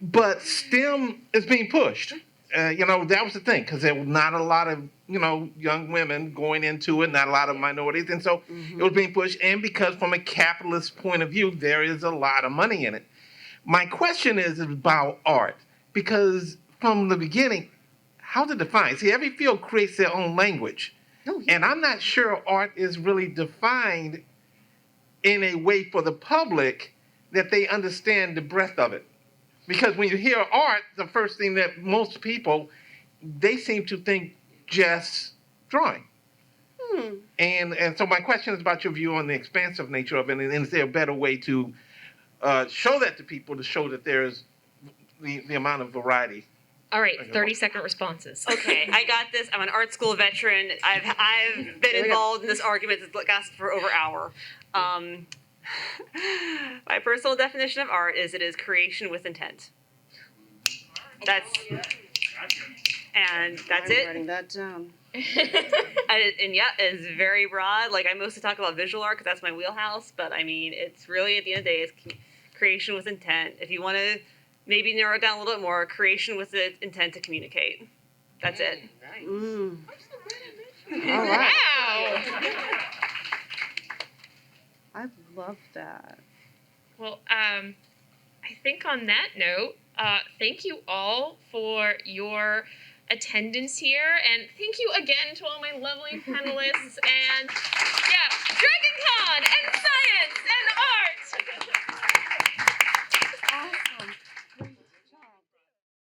but STEM is being pushed. That was the thing, because there were not a lot of young women going into it, not a lot of minorities, and so it was being pushed. And because from a capitalist point of view, there is a lot of money in it. My question is about art, because from the beginning, how to define? See, every field creates their own language. Oh, yeah. And I'm not sure art is really defined in a way for the public that they understand the breadth of it. Because when you hear art, the first thing that most people, they seem to think just drawing. And so my question is about your view on the expansive nature of it, and is there a better way to show that to people, to show that there's the amount of variety? All right, 30-second responses. Okay, I got this. I'm an art school veteran. I've been involved in this argument that's lasted for over an hour. My personal definition of art is it is creation with intent. That's it. Writing that down. And yeah, it's very broad. I mostly talk about visual art because that's my wheelhouse. But I mean, it's really at the end of the day, it's creation with intent. If you want to maybe narrow it down a little bit more, creation with the intent to communicate. That's it. Nice. All right. Wow. I love that. Well, I think on that note, thank you all for your attendance here, and thank you again to all my lovely panelists, and yeah, DragonCon and science